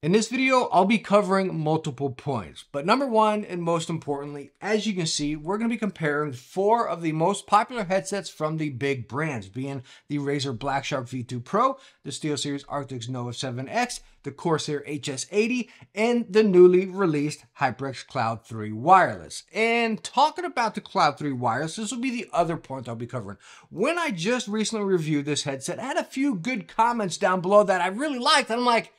In this video, I'll be covering multiple points, but number one, and most importantly, as you can see, we're going to be comparing four of the most popular headsets from the big brands, being the Razer Black Shark V2 Pro, the SteelSeries Arctis Nova 7X, the Corsair HS80, and the newly released HyperX Cloud 3 Wireless. And talking about the Cloud 3 Wireless, this will be the other point I'll be covering. When I just recently reviewed this headset, I had a few good comments down below that I really liked, and I'm like,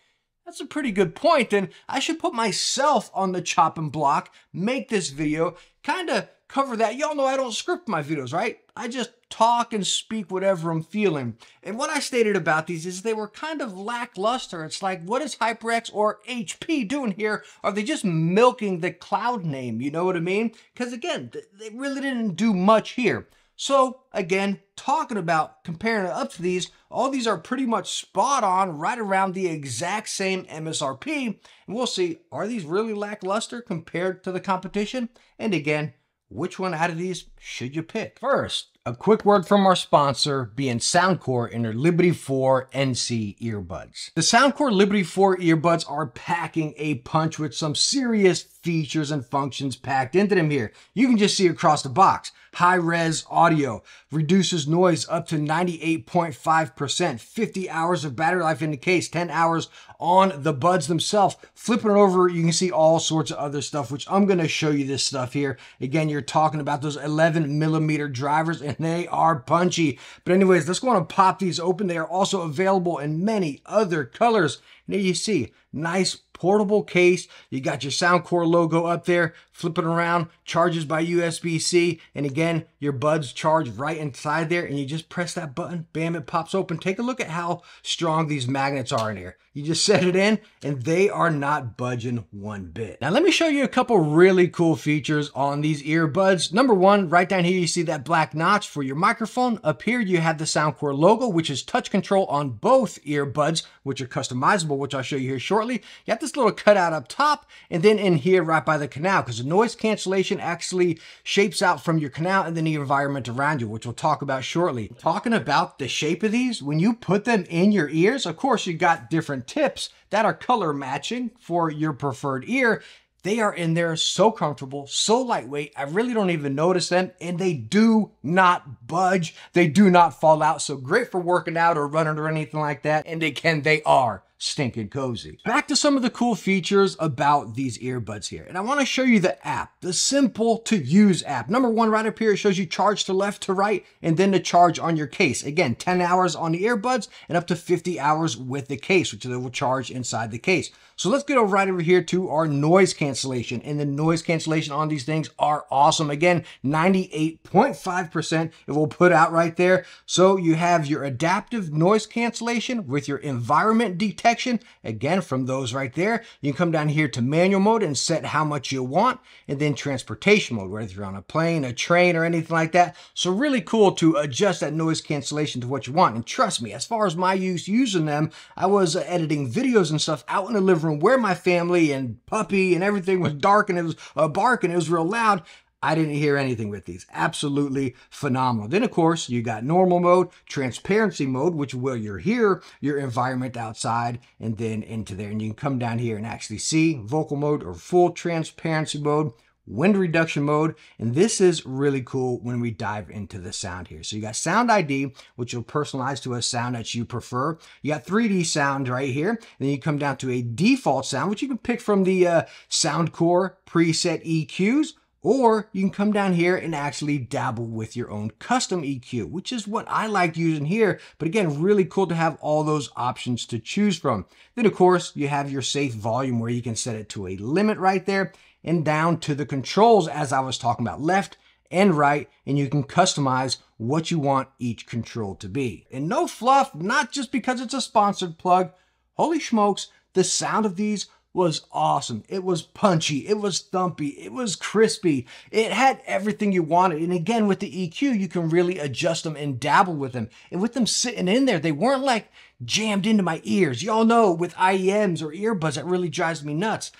that's a pretty good point, and I should put myself on the chopping block, make this video, kind of cover that. Y'all know I don't script my videos, right? I just talk and speak whatever I'm feeling. And what I stated about these is they were kind of lackluster. It's like, what is HyperX or HP doing here? Are they just milking the Cloud name? You know what I mean? Because again, they really didn't do much here. So again, talking about comparing it up to these, all these are pretty much spot on, right around the exact same MSRP. And we'll see, are these really lackluster compared to the competition? And again, which one out of these should you pick? First, a quick word from our sponsor, being Soundcore and their Liberty 4 NC earbuds. The Soundcore Liberty 4 earbuds are packing a punch with some serious features and functions packed into them here. You can just see across the box. High-res audio, reduces noise up to 98.5%, 50 hours of battery life in the case, 10 hours on the buds themselves. Flipping it over, you can see all sorts of other stuff, which I'm going to show you this stuff here. Again, you're talking about those 11mm drivers, and they are punchy. But anyways, let's go on and pop these open. They are also available in many other colors. And there you see, nice portable case. You got your Soundcore logo up there, flipping around, charges by USB-C, and again, your buds charge right inside there, and you just press that button, bam, it pops open. Take a look at how strong these magnets are in here. You just set it in, and they are not budging one bit. Now, let me show you a couple really cool features on these earbuds. Number one, right down here, you see that black notch for your microphone. Up here, you have the Soundcore logo, which is touch control on both earbuds, which are customizable, which I'll show you here shortly. You have this little cutout up top, and then in here right by the canal, because the noise cancellation actually shapes out from your canal and then the environment around you, which we'll talk about shortly. Talking about the shape of these, when you put them in your ears, of course, you got different tips that are color matching for your preferred ear. They are in there so comfortable, so lightweight, I really don't even notice them, and they do not budge. They do not fall out. So great for working out or running or anything like that. And again, they are stinking cozy. Back to some of the cool features about these earbuds here. And I want to show you the app, the simple to use app. Number one, right up here, it shows you charge to left to right, and then the charge on your case. Again, 10 hours on the earbuds and up to 50 hours with the case, which they will charge inside the case. So let's get over right over here to our noise cancellation. And the noise cancellation on these things are awesome. Again, 98.5% it will put out right there. So you have your adaptive noise cancellation with your environment detection. Again, from those right there, you can come down here to manual mode and set how much you want, and then transportation mode, whether you're on a plane, a train, or anything like that. So really cool to adjust that noise cancellation to what you want. And trust me, as far as my use using them, I was editing videos and stuff out in the living room where my family and puppy and everything was dark and it was barking, it was real loud. I didn't hear anything with these. Absolutely phenomenal. Then, of course, you got normal mode, transparency mode, which will you hear your environment outside, and then into there. And you can come down here and actually see vocal mode or full transparency mode, wind reduction mode, and this is really cool when we dive into the sound here. So you got Sound ID, which you'll personalize to a sound that you prefer. You got 3D sound right here. And then you come down to a default sound, which you can pick from the Soundcore preset EQs. Or you can come down here and actually dabble with your own custom EQ, which is what I like using here. But again, really cool to have all those options to choose from. Then, of course, you have your safe volume where you can set it to a limit right there, and down to the controls, as I was talking about, left and right, and you can customize what you want each control to be. And no fluff, not just because it's a sponsored plug. Holy smokes, the sound of these was awesome. It was punchy, it was thumpy, it was crispy. It had everything you wanted. And again, with the EQ, you can really adjust them and dabble with them. And with them sitting in there, they weren't like jammed into my ears. Y'all know with IEMs or earbuds, that really drives me nuts.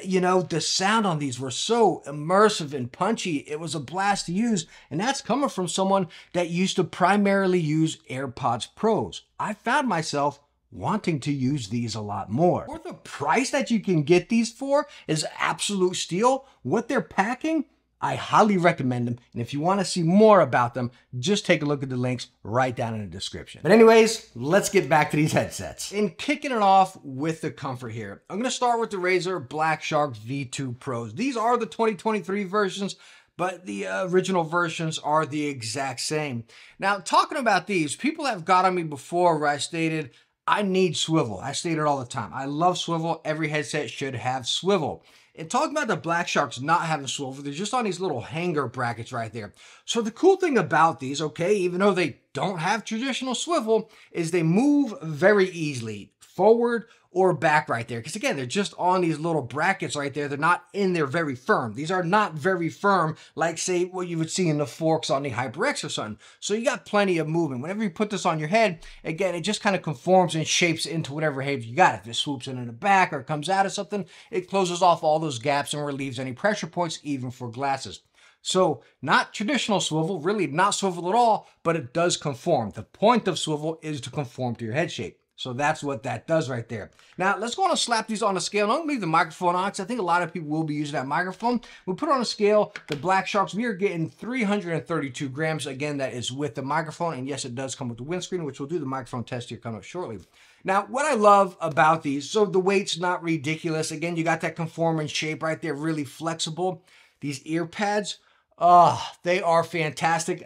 You know, the sound on these were so immersive and punchy. It was a blast to use. And that's coming from someone that used to primarily use AirPods Pros. I found myself wanting to use these a lot more. For the price that you can get these for is absolute steal. What they're packing, I highly recommend them. And if you want to see more about them, just take a look at the links right down in the description. But anyways, let's get back to these headsets. And kicking it off with the comfort here, I'm going to start with the Razer Black Shark V2 Pros. These are the 2023 versions, but the original versions are the exact same. Now, talking about these, people have got on me before where I stated, I need swivel. I state it all the time. I love swivel. Every headset should have swivel. And talking about the Black Sharks not having swivel, they're just on these little hanger brackets right there. So the cool thing about these, okay, even though they don't have traditional swivel, is they move very easily forward or back right there. Because again, they're just on these little brackets right there. They're not in there very firm. These are not very firm like, say, what you would see in the forks on the HyperX or something. So you got plenty of movement. Whenever you put this on your head, again, it just kind of conforms and shapes into whatever head you got. If it swoops in the back or comes out of something, it closes off all those gaps and relieves any pressure points, even for glasses. So not traditional swivel, really not swivel at all, but it does conform. The point of swivel is to conform to your head shape. So that's what that does right there. Now, let's go on and slap these on a scale. Don't leave the microphone on because I think a lot of people will be using that microphone. We'll put it on a scale. The Black Sharks, we are getting 332 grams. Again, that is with the microphone. And yes, it does come with the windscreen, which we'll do the microphone test here coming up shortly. Now, what I love about these, so the weight's not ridiculous. Again, you got that conforming shape right there, really flexible. These ear pads, oh, they are fantastic.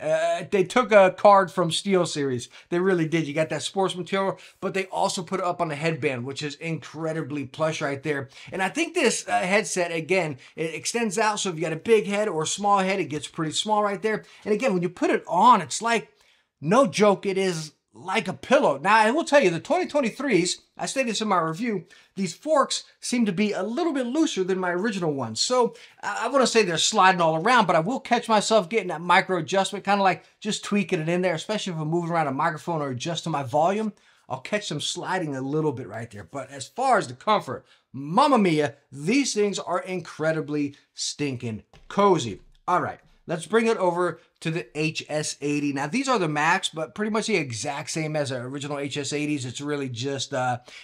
They took a card from SteelSeries. They really did. You got that sports material, but they also put it up on the headband, which is incredibly plush right there. And I think this headset, again, it extends out. So if you got a big head or a small head, it gets pretty small right there. And again, when you put it on, it's like, no joke, it is like a pillow. Now, I will tell you, the 2023s, I stated this in my review, these forks seem to be a little bit looser than my original ones. So I want to say they're sliding all around, but I will catch myself getting that micro adjustment, kind of like just tweaking it in there, especially if I'm moving around a microphone or adjusting my volume. I'll catch them sliding a little bit right there. But as far as the comfort, mamma mia, these things are incredibly stinking cozy. All right. Let's bring it over to the HS80. Now, these are the Max, but pretty much the exact same as our original HS80s. It's really just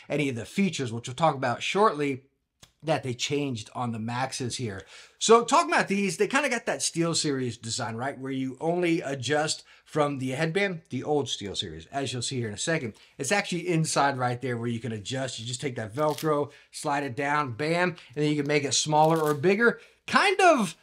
any of the features, which we'll talk about shortly, that they changed on the Maxes here. So talking about these, they kind of got that SteelSeries design, right? Where you only adjust from the headband, the old SteelSeries, as you'll see here in a second. It's actually inside right there where you can adjust. You just take that Velcro, slide it down, bam, and then you can make it smaller or bigger. Kind of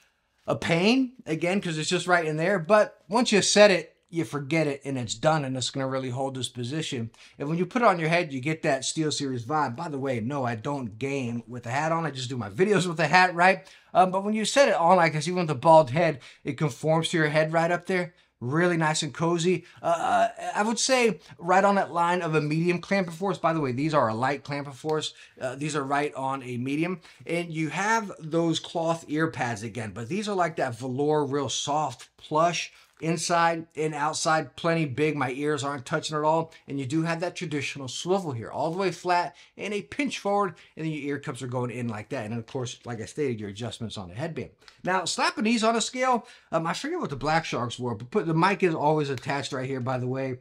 a pain, again, because it's just right in there. But once you set it, you forget it and it's done, and it's going to really hold this position. And when you put it on your head, you get that SteelSeries vibe. By the way, no, I don't game with the hat on. I just do my videos with the hat, right? But when you set it on, like I see with the bald head, it conforms to your head right up there. Really nice and cozy. I would say right on that line of a medium clamping force. By the way, these are a light clamping force. These are right on a medium. And you have those cloth ear pads again, but these are like that velour, real soft, plush, inside and outside, plenty big. My ears aren't touching at all. And you do have that traditional swivel here, all the way flat and a pinch forward, and then your ear cups are going in like that. And then, of course, like I stated, your adjustments on the headband. Now, slapping these on a scale, I forget what the Black Sharks were, but the mic is always attached right here, by the way.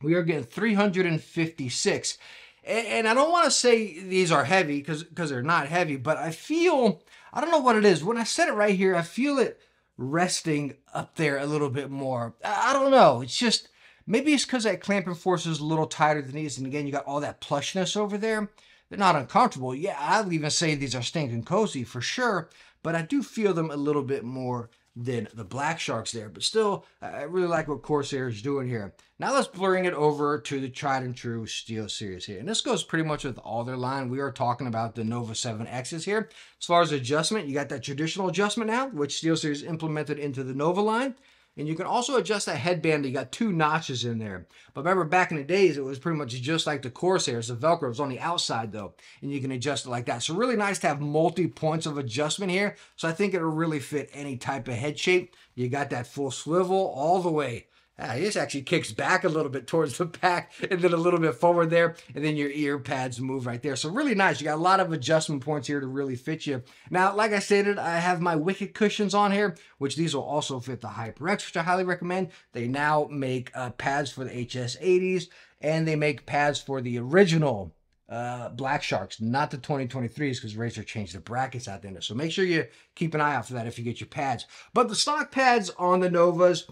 We are getting 356. And I don't want to say these are heavy because they're not heavy, but I feel, I don't know what it is. When I set it right here, I feel it resting up there a little bit more. I don't know. It's just, maybe it's because that clamping force is a little tighter than these. And again, you got all that plushness over there. They're not uncomfortable. Yeah, I'll even say these are stinking cozy for sure. But I do feel them a little bit more than the Black Sharks there. But still, I really like what Corsair is doing here. Now let's bring it over to the tried and true SteelSeries here. And this goes pretty much with all their line. We are talking about the Nova 7Xs here. As far as adjustment, you got that traditional adjustment now, which SteelSeries implemented into the Nova line. And you can also adjust that headband. You got 2 notches in there. But remember, back in the days, it was pretty much just like the Corsairs. The Velcro was on the outside, though. And you can adjust it like that. So really nice to have multi-points of adjustment here. So I think it'll really fit any type of head shape. You got that full swivel all the way. This actually kicks back a little bit towards the back and then a little bit forward there. And then your ear pads move right there. So really nice. You got a lot of adjustment points here to really fit you. Now, like I stated, I have my Wicked cushions on here, which these will also fit the HyperX, which I highly recommend. They now make pads for the HS80s and they make pads for the original Black Sharks, not the 2023s, because Razer changed the brackets out there. So make sure you keep an eye out for that if you get your pads. But the stock pads on the Novas,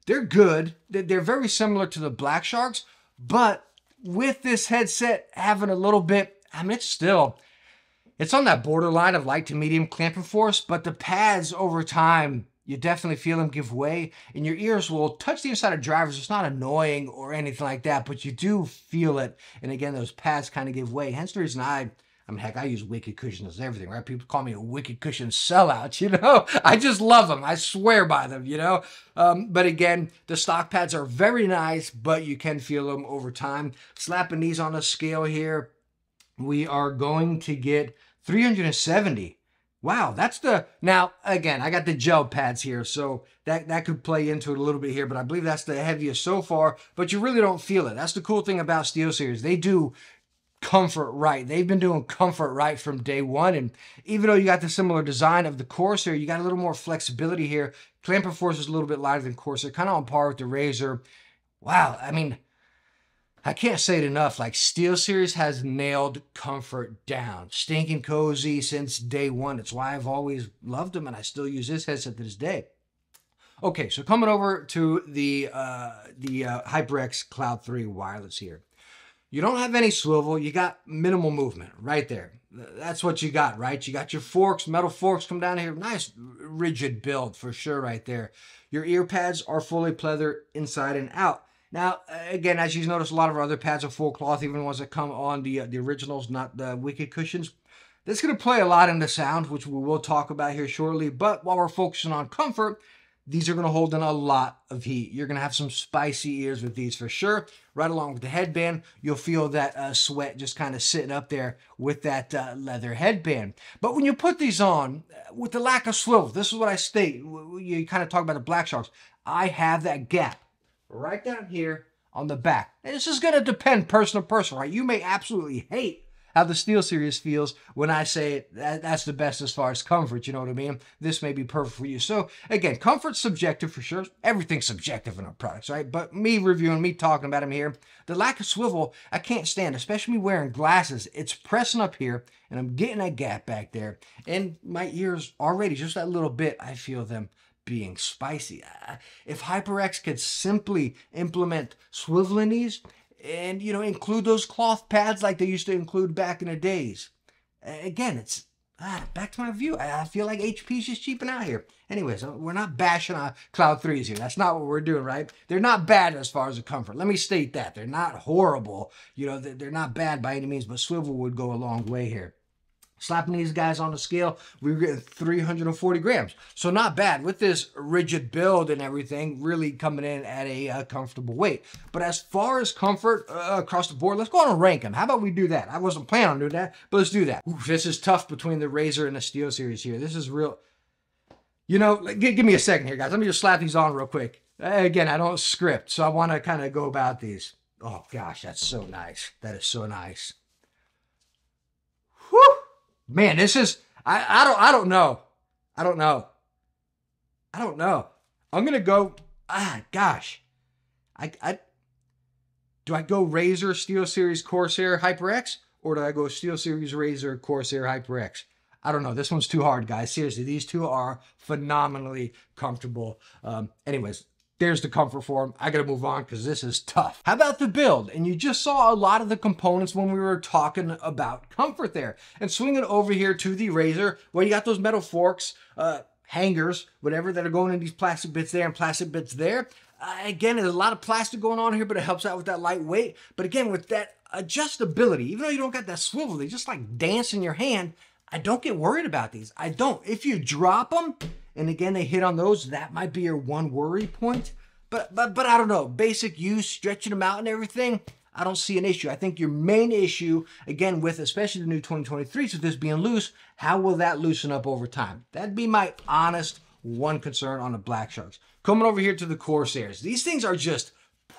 they're good. They're very similar to the Black Sharks, but with this headset having a little bit, I mean, it's on that borderline of light to medium clamping force, but the pads over time, you definitely feel them give way, and your ears will touch the inside of drivers. It's not annoying or anything like that, but you do feel it. And again, those pads kind of give way. Hence the reason I mean, heck, I use wicked cushions and everything, right? People call me a wicked cushion sellout, you know? I just love them. I swear by them, you know? But again, the stock pads are very nice, but you can feel them over time. Slapping these on a scale here, we are going to get 370. Wow, that's the... Now, again, I got the gel pads here, so that could play into it a little bit here, but I believe that's the heaviest so far, but you really don't feel it. That's the cool thing about SteelSeries. They do comfort right. They've been doing comfort right from day one, and even though you got the similar design of the Corsair, you got a little more flexibility here. Clamping force is a little bit lighter than Corsair, kind of on par with the Razer. Wow, I mean... I can't say it enough, like SteelSeries has nailed comfort down. Stinking cozy since day one. It's why I've always loved them, and I still use this headset to this day. Okay, so coming over to the HyperX Cloud 3 wireless here. You don't have any swivel, you got minimal movement right there. That's what you got, right? You got your forks, metal forks come down here. Nice rigid build for sure right there. Your ear pads are fully pleather inside and out. Now, again, as you notice, a lot of our other pads are full cloth, even the ones that come on the originals, not the wicked cushions. That's going to play a lot in the sound, which we will talk about here shortly. But while we're focusing on comfort, these are going to hold in a lot of heat. You're going to have some spicy ears with these for sure. Right along with the headband, you'll feel that sweat just kind of sitting up there with that leather headband. But when you put these on, with the lack of swivel, this is what I state. You kind of talk about the Black Sharks. I have that gap right down here on the back. And this is going to depend person to person, right? You may absolutely hate how the SteelSeries feels when I say that's the best as far as comfort, you know what I mean? This may be perfect for you. So again, comfort's subjective for sure. Everything's subjective in our products, right? But me reviewing, me talking about them here, the lack of swivel, I can't stand, especially me wearing glasses. It's pressing up here and I'm getting that gap back there. And my ears already, just that little bit, I feel them being spicy. If HyperX could simply implement swivel in these and, you know, include those cloth pads like they used to include back in the days. Again, it's back to my view. I feel like HP's just cheaping out here. Anyways, we're not bashing on Cloud 3s here. That's not what we're doing, right? They're not bad as far as the comfort. Let me state that. They're not horrible. You know, they're not bad by any means, but swivel would go a long way here. Slapping these guys on the scale, we were getting 340 grams. So not bad with this rigid build and everything, really coming in at a comfortable weight. But as far as comfort across the board, let's go on and rank them. How about we do that? I wasn't planning on doing that, but let's do that. Ooh, this is tough between the Razer and the SteelSeries here. This is real. You know, give me a second here, guys. Let me just slap these on real quick. Again, I don't script, so I want to kind of go about these. Oh, gosh, that's so nice. That is so nice. Whew. Man, this is, I don't know. I don't know. I'm going to go, gosh. Do I go Razer, SteelSeries, Corsair, HyperX? Or do I go SteelSeries, Razer, Corsair, HyperX? I don't know. This one's too hard, guys. Seriously, these two are phenomenally comfortable. Anyways, there's the comfort for them. I got to move on because this is tough. How about the build? And you just saw a lot of the components when we were talking about comfort there. And swinging over here to the Razer, well, you got those metal forks, hangers, whatever, that are going in these plastic bits there and plastic bits there. Again, there's a lot of plastic going on here, but it helps out with that lightweight. But again, with that adjustability, even though you don't got that swivel, they just like dance in your hand. I don't get worried about these. I don't. If you drop them, and again, they hit on those, that might be your one worry point. But I don't know. Basic use, stretching them out and everything, I don't see an issue. I think your main issue, again, with especially the new 2023s, with this being loose, how will that loosen up over time? That'd be my honest one concern on the Black Sharks. Coming over here to the Corsairs. These things are just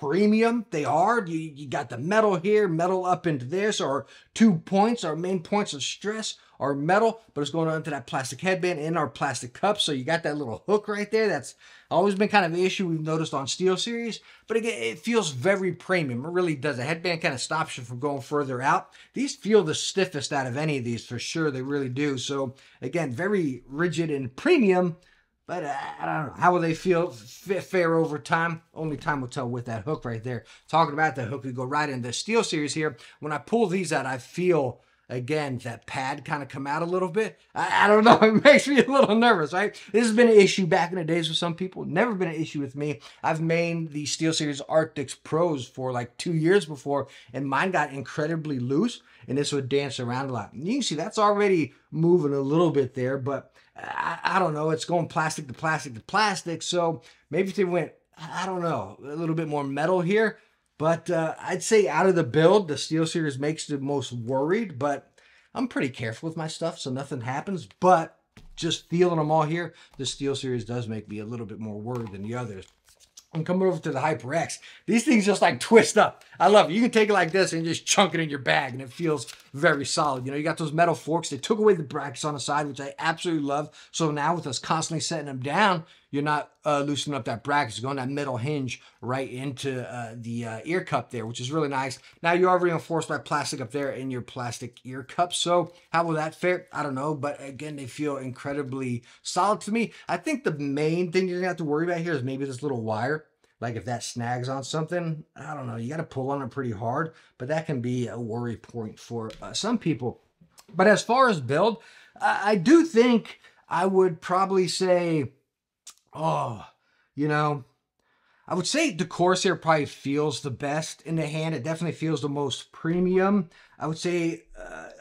premium they are. You got the metal here, metal up into this, or 2 points, our main points of stress are metal, but it's going onto that plastic headband and our plastic cups. So you got that little hook right there. That's always been kind of the issue we've noticed on SteelSeries. But again, it feels very premium. It really does. The headband kind of stops you from going further out. These feel the stiffest out of any of these for sure. They really do. So again, very rigid and premium. But I don't know. How will they fare over time? Only time will tell with that hook right there. Talking about that hook, we go right into the SteelSeries here. When I pull these out, I feel, again, that pad kind of come out a little bit. I don't know. It makes me a little nervous, right? This has been an issue back in the days with some people. Never been an issue with me. I've made the SteelSeries Arctics Pros for like 2 years before, and mine got incredibly loose, and this would dance around a lot. And you can see that's already moving a little bit there, but I don't know. It's going plastic to plastic to plastic. So maybe if they went, I don't know, a little bit more metal here. But I'd say out of the build, the SteelSeries makes the most worried. But I'm pretty careful with my stuff, so nothing happens. But just feeling them all here, the SteelSeries does make me a little bit more worried than the others. I'm coming over to the HyperX. These things just like twist up. I love it. You can take it like this and just chunk it in your bag, and it feels very solid. You know, you got those metal forks. They took away the brackets on the side, which I absolutely love. So now with us constantly setting them down, you're not loosening up that bracket. It's going that metal hinge right into the ear cup there, which is really nice. Now you are reinforced by plastic up there in your plastic ear cup. So how will that fare? I don't know. But again, they feel incredibly solid to me. I think the main thing you're going to have to worry about here is maybe this little wire. Like if that snags on something, I don't know. You got to pull on it pretty hard. But that can be a worry point for some people. But as far as build, I do think I would probably say, you know, I would say the Corsair probably feels the best in the hand. It definitely feels the most premium. I would say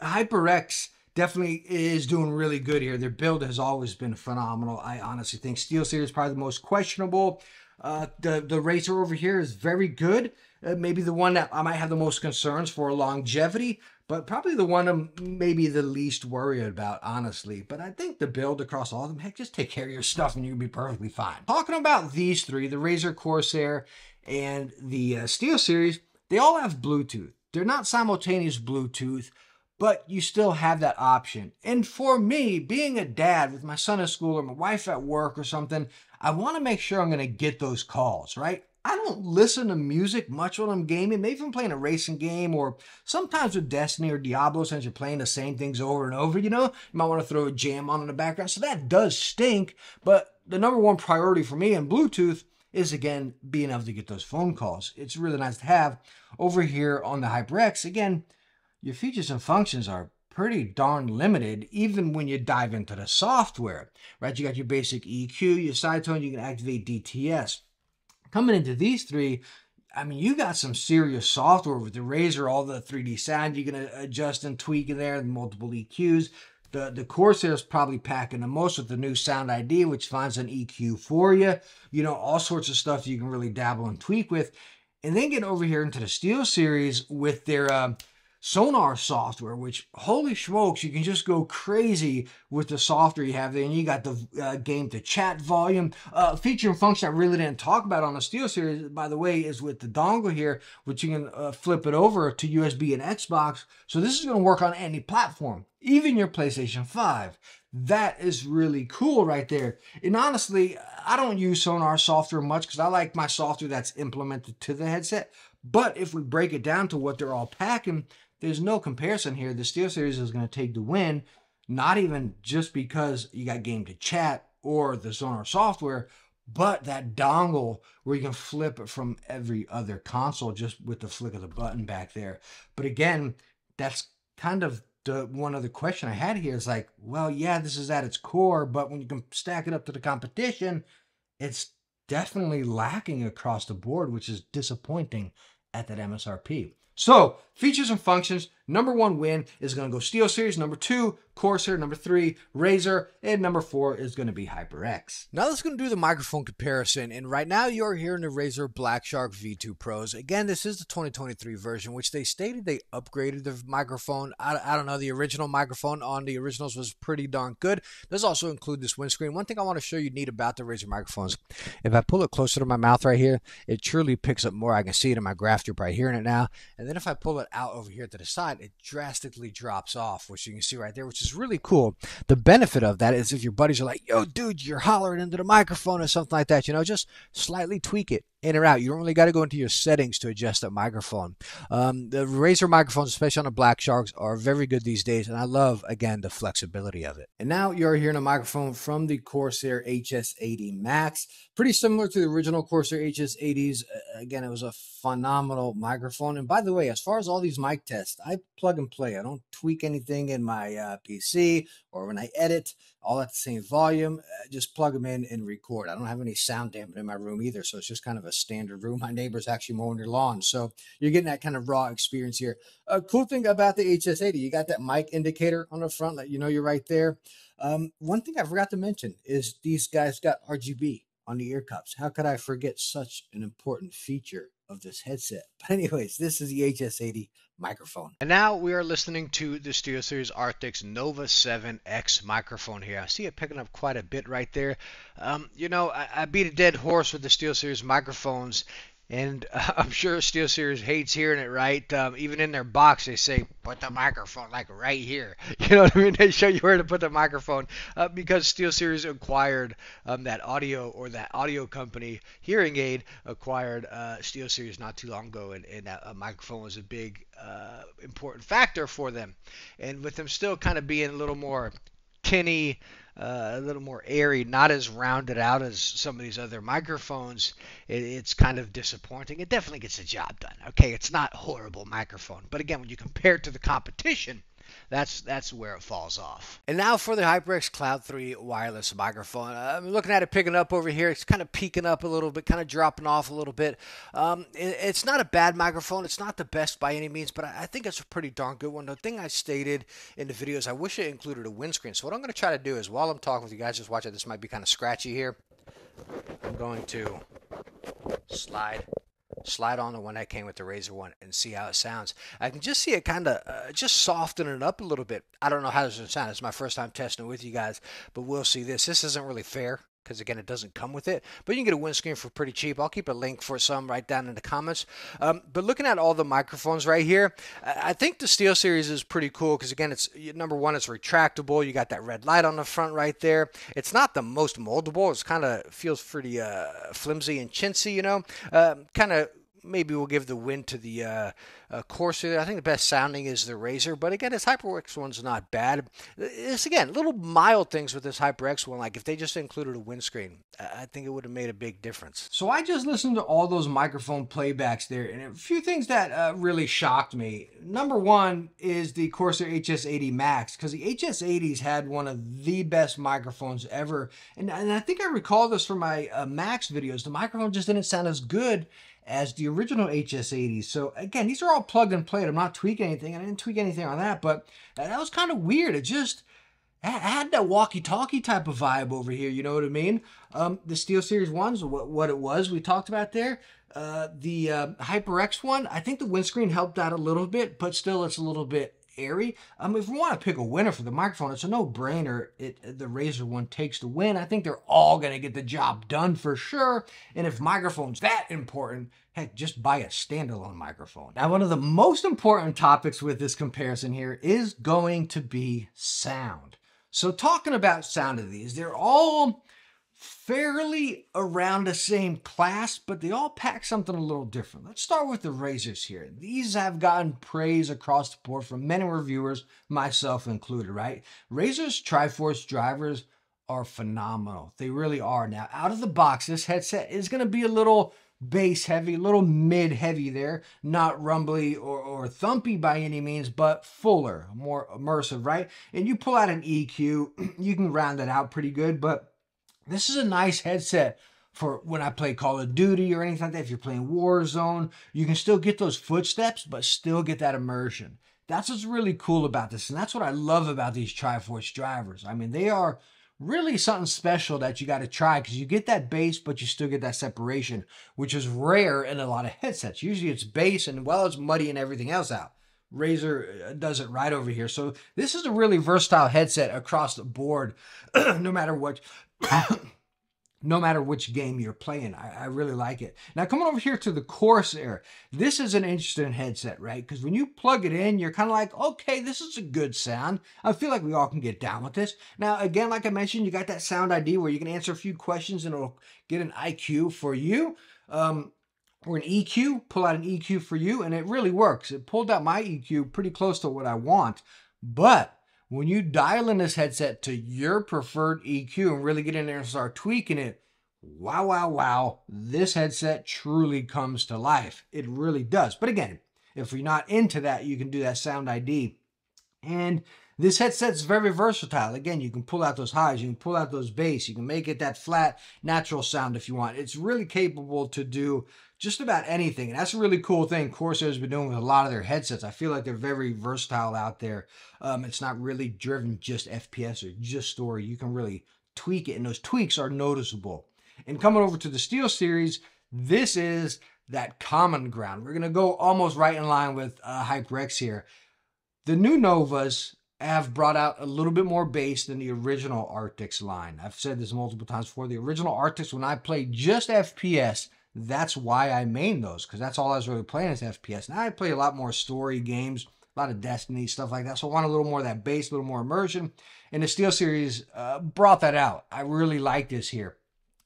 HyperX definitely is doing really good here. Their build has always been phenomenal. I honestly think SteelSeries is probably the most questionable. The Razer over here is very good. Maybe the one that I might have the most concerns for longevity, but probably the one I'm maybe the least worried about, honestly. But I think the build across all of them, heck, just take care of your stuff and you'll be perfectly fine. Talking about these three, the Razer, Corsair, and the SteelSeries, they all have Bluetooth. They're not simultaneous Bluetooth, but you still have that option. And for me, being a dad with my son at school or my wife at work or something, I want to make sure I'm going to get those calls, right? I don't listen to music much when I'm gaming. Maybe if I'm playing a racing game or sometimes with Destiny or Diablo, since you're playing the same things over and over, you know, you might want to throw a jam on in the background. So that does stink. But the number one priority for me in Bluetooth is, again, being able to get those phone calls. It's really nice to have. Over here on the HyperX, again, your features and functions are pretty darn limited, even when you dive into the software, right? You got your basic EQ, your side tone, you can activate DTS. Coming into these three, I mean, you got some serious software with the Razer, all the 3D sound you can adjust and tweak in there, multiple EQs. The Corsair is probably packing the most with the new Sound ID, which finds an EQ for you. You know, all sorts of stuff you can really dabble and tweak with. And then get over here into the SteelSeries with their Sonar software, which, holy smokes, you can just go crazy with the software you have there. And you got the game to chat volume. Feature and function I really didn't talk about on the SteelSeries, by the way, is with the dongle here, which you can flip it over to USB and Xbox. So this is going to work on any platform, even your PlayStation 5. That is really cool right there. And honestly, I don't use Sonar software much because I like my software that's implemented to the headset. But if we break it down to what they're all packing, there's no comparison here. The SteelSeries is going to take the win, not even just because you got game to chat or the Sonar software, but that dongle where you can flip it from every other console just with the flick of the button back there. But again, that's kind of the one other question I had here is like, well, yeah, this is at its core, but when you can stack it up to the competition, it's definitely lacking across the board, which is disappointing at that MSRP. So, features and functions, Number 1 win is going to go SteelSeries. Number 2, Corsair. Number 3, Razer. And number 4 is going to be HyperX. Now let's go do the microphone comparison. And right now you're hearing the Razer Black Shark V2 Pros. Again, this is the 2023 version, which they stated they upgraded the microphone. I don't know, the original microphone on the originals was pretty darn good. Does also include this windscreen. One thing I want to show you neat about the Razer microphones, if I pull it closer to my mouth right here, it truly picks up more. I can see it in my graph. You're probably hearing it now. And then if I pull it out over here to the side, it drastically drops off, which you can see right there, which is really cool. The benefit of that is if your buddies are like, yo, dude, you're hollering into the microphone or something like that, you know, just slightly tweak it in or out. You don't really got to go into your settings to adjust that microphone. The Razer microphones, especially on the Black Sharks, are very good these days, and I love, again, the flexibility of it. And now you're hearing a microphone from the Corsair HS80 Max. Pretty similar to the original Corsair HS80s. Again, it was a phenomenal microphone. And by the way, as far as all these mic tests, I plug and play. I don't tweak anything in my PC or when I edit, all at the same volume. Just plug them in and record. I don't have any sound dampening in my room either, so it's just kind of a standard room. My neighbor's actually mowing their lawn, so you're getting that kind of raw experience here. A cool thing about the HS80, you got that mic indicator on the front, let you know you're right there. One thing I forgot to mention is these guys got RGB on the ear cups. How could I forget such an important feature of this headset? But anyways, this is the HS80 microphone. And now we are listening to the SteelSeries Arctic's Nova 7X microphone here. I see it picking up quite a bit right there. You know, I beat a dead horse with the SteelSeries microphones, and I'm sure SteelSeries hates hearing it, right? Even in their box, they say, put the microphone like right here. You know what I mean? They show you where to put the microphone because SteelSeries acquired that audio company, Hearing Aid, acquired SteelSeries not too long ago, and that microphone was a big, important factor for them. And with them still kind of being a little more tinny, a little more airy, not as rounded out as some of these other microphones, it's kind of disappointing. It definitely gets the job done. Okay, it's not a horrible microphone, but again, when you compare it to the competition, that's where it falls off. And now for the HyperX Cloud 3 wireless microphone. I'm looking at it picking up over here. It's kind of peaking up a little bit, kind of dropping off a little bit. It's not a bad microphone. It's not the best by any means, but I think it's a pretty darn good one. The thing I stated in the video is I wish it included a windscreen. So what I'm going to try to do is while I'm talking with you guys, just watch it. This might be kind of scratchy here. I'm going to slide on the one that came with the Razer one and see how it sounds. I can just see it kind of just softening it up a little bit. I don't know how this will sound. It's my first time testing it with you guys, but we'll see this. This isn't really fair because, again, it doesn't come with it, but you can get a windscreen for pretty cheap. I'll keep a link for some right down in the comments. But looking at all the microphones right here, I think the SteelSeries is pretty cool because, again, it's number one, it's retractable. You got that red light on the front right there. It's not the most moldable. It's kind of feels pretty flimsy and chintzy, you know, kind of. Maybe we'll give the win to the Corsair. I think the best sounding is the Razer, but again, this HyperX one's not bad. It's, again, little mild things with this HyperX one, like if they just included a windscreen, I think it would have made a big difference. So I just listened to all those microphone playbacks there, and a few things that really shocked me. Number one is the Corsair HS80 Max, because the HS80s had one of the best microphones ever, and I think I recall this from my Max videos. The microphone just didn't sound as good as the original HS80s. So again, these are all plug and play. I'm not tweaking anything. I didn't tweak anything on that, but that was kind of weird. It just had that walkie-talkie type of vibe over here. You know what I mean? The SteelSeries ones, what it was, we talked about there. The HyperX one, I think the windscreen helped out a little bit, but still it's a little bit airy. If we want to pick a winner for the microphone, it's a no-brainer. The Razer one takes the win. I think they're all going to get the job done for sure. And if microphone's that important, heck, just buy a standalone microphone. Now, one of the most important topics with this comparison here is going to be sound. So talking about sound of these, they're all fairly around the same class, but they all pack something a little different. Let's start with the Razers here. These have gotten praise across the board from many reviewers, myself included, right? Razer's Triforce drivers are phenomenal. They really are. Now, out of the box, this headset is going to be a little bass heavy, a little mid heavy there, not rumbly or thumpy by any means, but fuller, more immersive, right? And you pull out an EQ, you can round it out pretty good, but this is a nice headset for when I play Call of Duty or anything like that. If you're playing Warzone, you can still get those footsteps, but still get that immersion. That's what's really cool about this. And that's what I love about these Triforce drivers. I mean, they are really something special that you got to try because you get that bass, but you still get that separation, which is rare in a lot of headsets. Usually it's bass and, well, it's muddy and everything else out. Razer does it right over here. So this is a really versatile headset across the board, no matter what. No matter which game you're playing. I really like it. Now, coming over here to the Corsair, this is an interesting headset, right? Because when you plug it in, you're kind of like, okay, this is a good sound. I feel like we all can get down with this. Now, again, like I mentioned, you got that sound ID where you can answer a few questions and it'll get an IQ for you. Or an EQ, pull out an EQ for you, and it really works. It pulled out my EQ pretty close to what I want. But when you dial in this headset to your preferred EQ and really get in there and start tweaking it, wow, wow, wow, this headset truly comes to life. It really does. But again, if you're not into that, you can do that sound ID. And this headset's very versatile. Again, you can pull out those highs, you can pull out those bass, you can make it that flat, natural sound if you want. It's really capable to do just about anything. And that's a really cool thing Corsair's been doing with a lot of their headsets. I feel like they're very versatile out there. It's not really driven just FPS or just story. You can really tweak it, and those tweaks are noticeable. And coming over to the SteelSeries, this is that common ground. We're going to go almost right in line with HyperX here. The new Novas have brought out a little bit more bass than the original Arctics line. I've said this multiple times before. The original Arctics, when I played just FPS, that's why I main those, because that's all I was really playing is FPS. Now I play a lot more story games, a lot of Destiny, stuff like that. So I want a little more of that bass, a little more immersion. And the SteelSeries brought that out. I really like this here.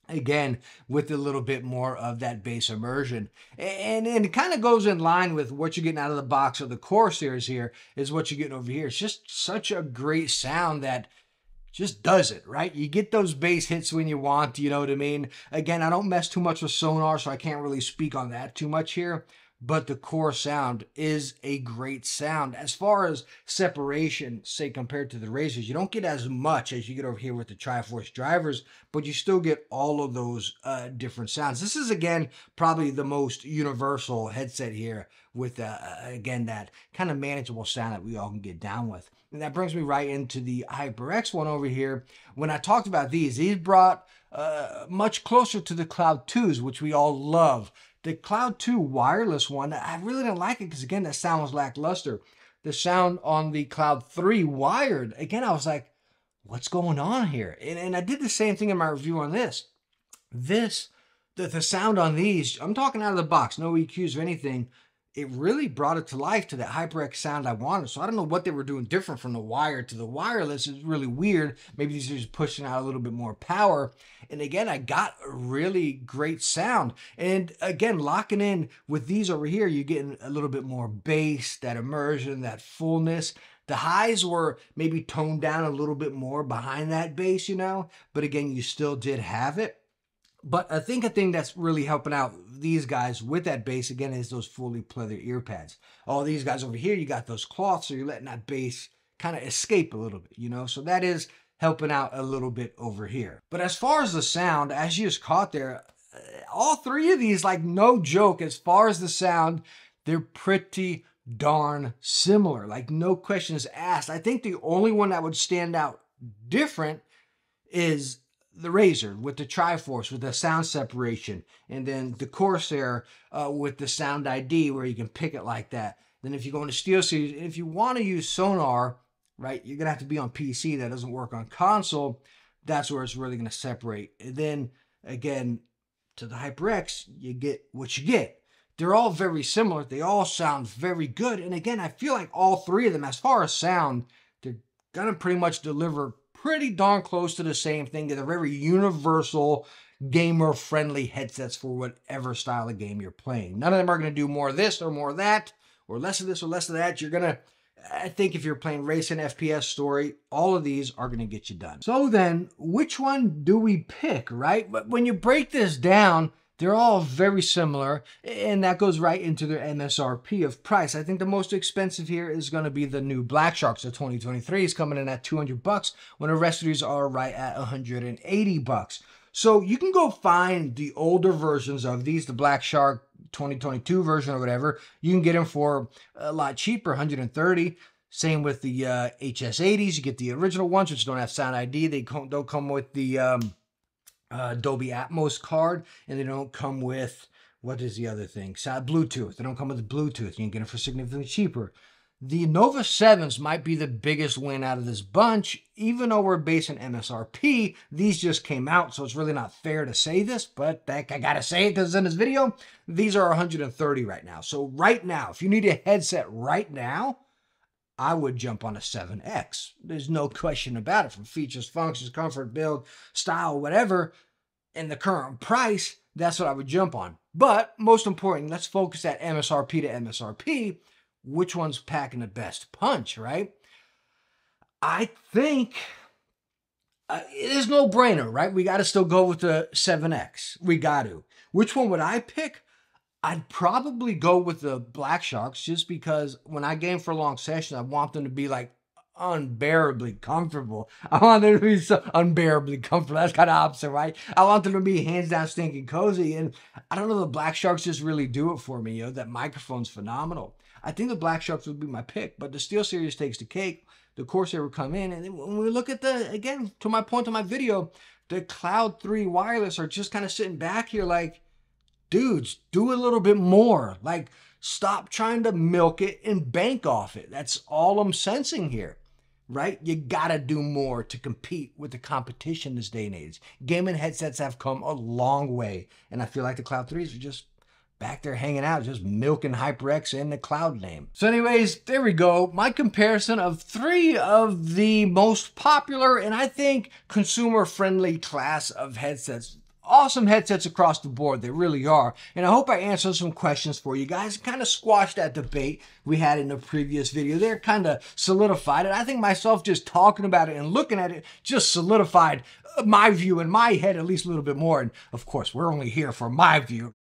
Again, with a little bit more of that bass immersion. And it kind of goes in line with what you're getting out of the box of the Corsairs here is what you're getting over here. It's just such a great sound that just does it, right? You get those bass hits when you want, you know what I mean? Again, I don't mess too much with sonar, so I can't really speak on that too much here. But the core sound is a great sound. As far as separation, say compared to the Razers, you don't get as much as you get over here with the Triforce drivers, but you still get all of those different sounds. This is, again, probably the most universal headset here with, again, that kind of manageable sound that we all can get down with. And that brings me right into the HyperX one over here. When I talked about these brought much closer to the Cloud 2s, which we all love. The Cloud 2 wireless one, I really didn't like it because, again, that sound was lackluster. The sound on the Cloud 3 wired, again, I was like, what's going on here? And I did the same thing in my review on this. The sound on these, I'm talking out of the box, no EQs or anything. It really brought it to life to that HyperX sound I wanted. So I don't know what they were doing different from the wired to the wireless. It's really weird. Maybe these are just pushing out a little bit more power. And again, I got a really great sound. And again, locking in with these over here, you're getting a little bit more bass, that immersion, that fullness. The highs were maybe toned down a little bit more behind that bass, you know. But again, you still did have it. But I think a thing that's really helping out these guys with that bass, again, is those fully pleather ear pads. All these guys over here, you got those cloths, so you're letting that bass kind of escape a little bit, you know? So that is helping out a little bit over here. But as far as the sound, as you just caught there, all three of these, like no joke, as far as the sound, they're pretty darn similar. Like no questions asked. I think the only one that would stand out different is the Razer with the Triforce, with the sound separation, and then the Corsair with the sound ID where you can pick it like that. Then if you go into SteelSeries, if you want to use sonar, right, you're going to have to be on PC. That doesn't work on console. That's where it's really going to separate. And then, again, to the HyperX, you get what you get. They're all very similar. They all sound very good. And again, I feel like all three of them, as far as sound, they're going to pretty much deliver pretty darn close to the same thing. They're very universal, gamer-friendly headsets for whatever style of game you're playing. None of them are going to do more of this or more of that, or less of this or less of that. You're going to, I think if you're playing racing, FPS, story, all of these are going to get you done. So then, which one do we pick, right? But when you break this down, they're all very similar, and that goes right into their MSRP of price. I think the most expensive here is going to be the new Black Sharks. The 2023 is coming in at $200, when the rest of these are right at $180. So you can go find the older versions of these, the Black Shark 2022 version or whatever. You can get them for a lot cheaper, 130. Same with the HS80s. You get the original ones, which don't have Sound ID. They don't come with the Dolby Atmos card, and they don't come with, what is the other thing? Bluetooth. They don't come with Bluetooth. You can get it for significantly cheaper. The Nova 7s might be the biggest win out of this bunch. Even though we're based on MSRP, these just came out, so it's really not fair to say this, but I gotta say it because it's in this video. These are 130 right now. So right now, if you need a headset right now, I would jump on a 7X. There's no question about it. From features, functions, comfort, build, style, whatever, and the current price, that's what I would jump on. But most important, let's focus at MSRP to MSRP. Which one's packing the best punch, right? I think it is no brainer, right? We got to still go with the 7X. We got to. Which one would I pick? I'd probably go with the Black Sharks just because when I game for long sessions, I want them to be like unbearably comfortable. I want them to be so unbearably comfortable. That's kind of opposite, right? I want them to be hands down stinking cozy. And I don't know, the Black Sharks just really do it for me. You know, that microphone's phenomenal. I think the Black Sharks would be my pick, but the SteelSeries takes the cake. The Corsair would come in. And then when we look at the, again, to my point on my video, the Cloud 3 wireless are just kind of sitting back here like, dudes, do a little bit more. Like, stop trying to milk it and bank off it. That's all I'm sensing here, right? You gotta do more to compete with the competition this day and age. Gaming headsets have come a long way, and I feel like the Cloud 3s are just back there hanging out, just milking HyperX and the Cloud name. So anyways, there we go. My comparison of 3 of the most popular and I think consumer-friendly class of headsets. Awesome headsets across the board, they really are. And I hope I answered some questions for you guys. Kind of squashed that debate we had in the previous video. They're kind of solidified it. I think myself just talking about it and looking at it just solidified my view in my head at least a little bit more. And of course, we're only here for my view.